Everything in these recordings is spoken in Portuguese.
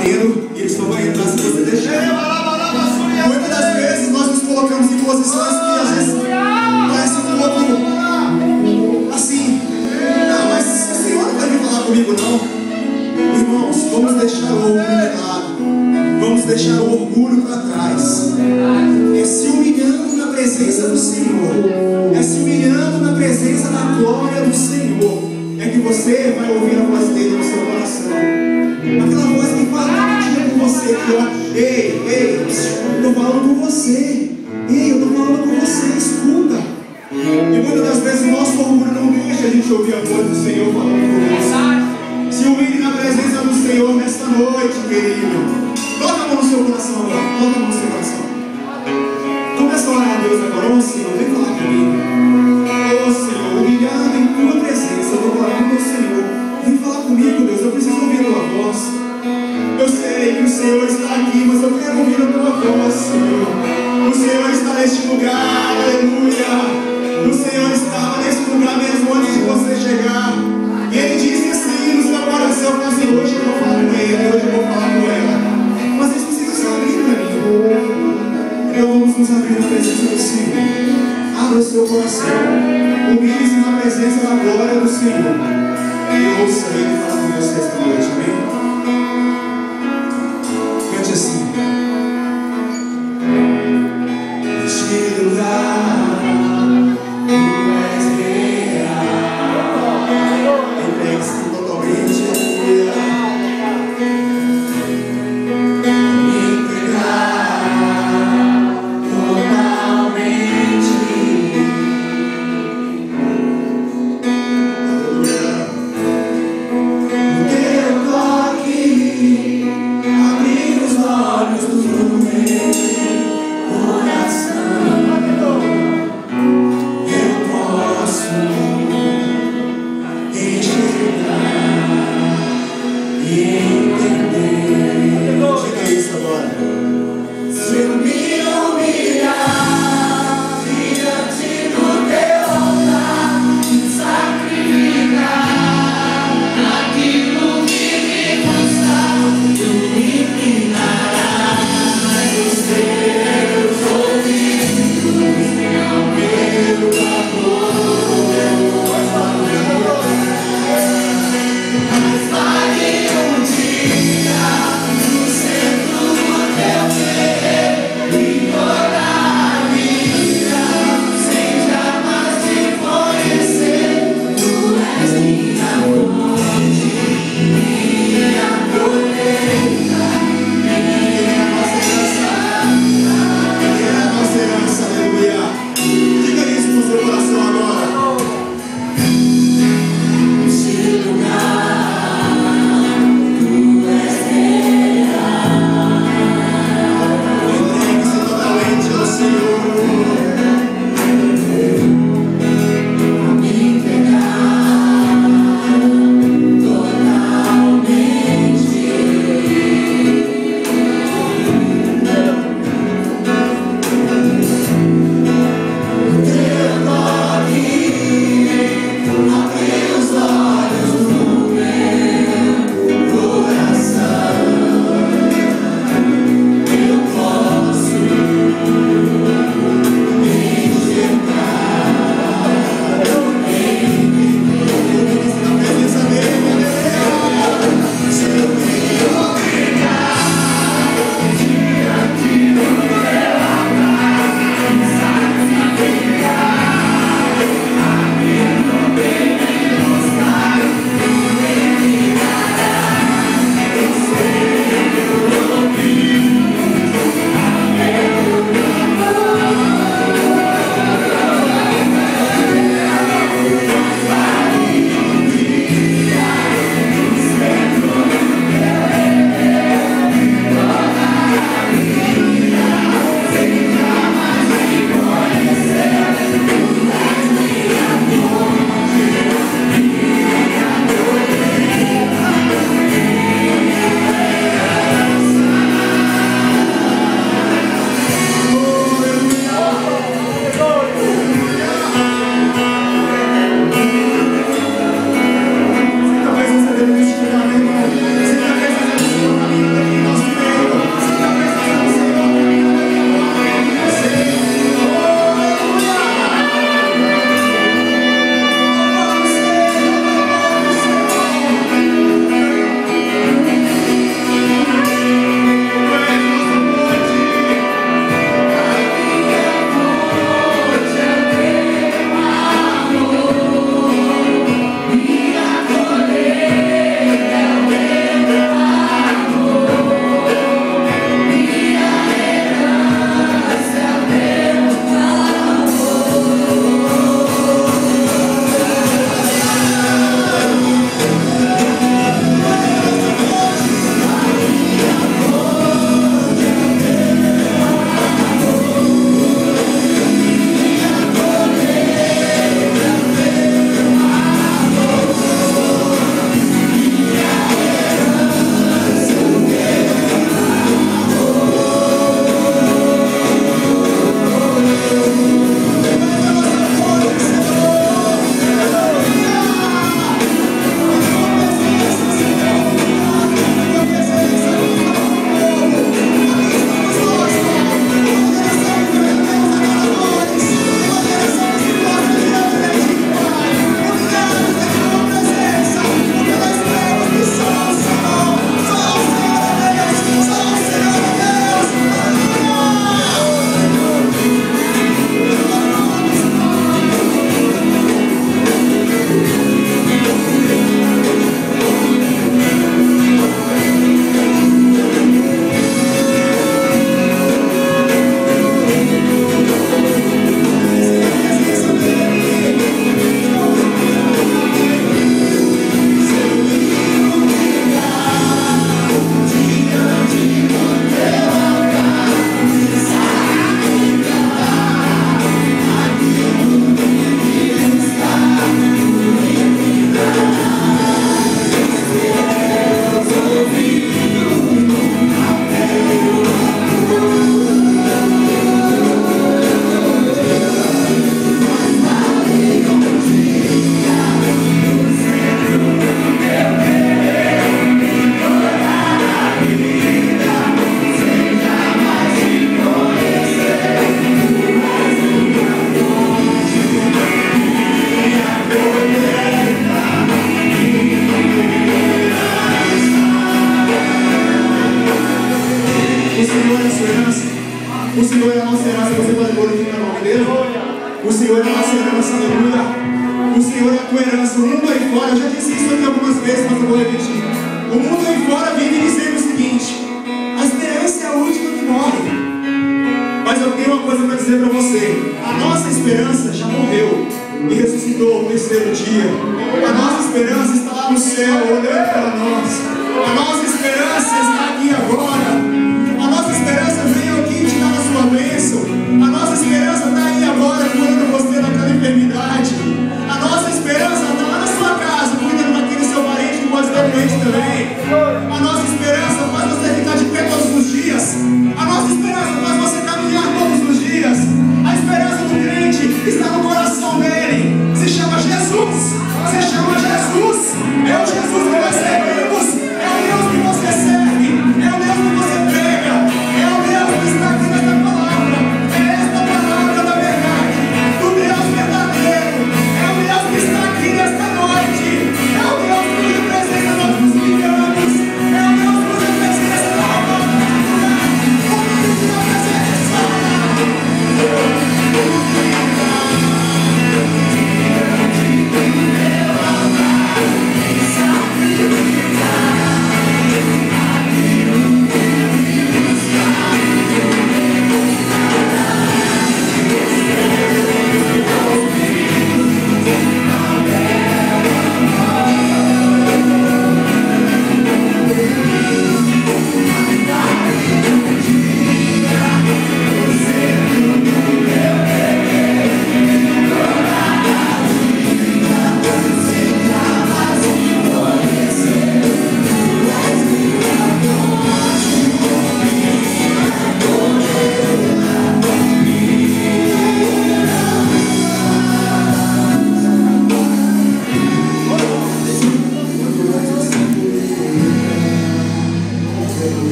batendo e eles não vão entrar se você deixar. Muitas das vezes nós nos colocamos em posições que às vezes parece um pouco assim. Não, mas o Senhor não vai vir falar comigo não. Irmãos, vamos deixar o orgulho de lado. Vamos deixar o orgulho para trás. É se humilhando na presença do Senhor. É se humilhando na presença da glória do Senhor. É que você vai ouvir a voz dele no seu coração. Aquela voz que fala todo dia com você, que ó, ei, eu estou falando com você. Ei, eu estou falando com você, escuta. E muitas das vezes o nosso orgulho não deixa a gente ouvir a voz do Senhor falando conosco. Se humilhe na presença do Senhor nesta noite, querido. Coloca a mão no seu coração agora. Coloca a mão no seu coração. Começa a orar a Deus agora. Ô Senhor, vem falar comigo. Ô Senhor, humilhado em tua presença, eu estou falando com o Senhor. Vem falar comigo, Deus. Eu preciso ouvir a tua voz. Eu sei que o Senhor está aqui, mas eu quero ouvir a tua voz, Senhor. O Senhor está neste lugar, aleluia. O Senhor estava neste lugar mesmo antes de você chegar. E Ele disse assim no seu coração: assim, hoje eu vou falar com ele, hoje eu vou falar com ela. Mas eles precisam se abrir para mim. Então vamos nos abrir na presença do Senhor. Abra o seu coração. Humilhe-se na presença da glória do Senhor. E ouça Ele falar com você esta noite, amém? Cante assim. Neste lugar, tu és real. Entregue-se totalmente a Deus. Deus. Senhor é a sua herança. O Senhor é a nossa herança. Você pode glorificar o nome dele? O Senhor é a nossa herança, aleluia. O Senhor é a tua herança. O mundo aí fora, eu já disse isso aqui algumas vezes, mas eu vou repetir. O mundo aí fora vive dizendo o seguinte: a esperança é a última que morre. Mas eu tenho uma coisa para dizer para você: a nossa esperança já morreu e ressuscitou no terceiro dia. A nossa esperança está lá no céu, olhando para nós. A nossa esperança está aqui agora. A nossa esperança veio aqui te dar a sua bênção. A nossa esperança está aí agora, curando você daquela enfermidade. A nossa esperança está lá na sua casa, cuidando daquele seu parente que pode estar doente também. A nossa esperança faz você ficar de pé todos os dias. A nossa esperança faz você caminhar todos os dias. A esperança do crente está no coração dele. Se chama Jesus. Se chama Jesus. É o Jesus que nós servimos. É o Deus que você serve. É o Deus que você prega. É o Deus que está aqui nesta palavra. É esta palavra da verdade, do Deus verdadeiro. É o Deus que está aqui nesta noite. É o Deus cuja presença nós nos ligamos. É o Deus cuja presença nós vamos procurar. O nome de Deus é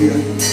Aleluia.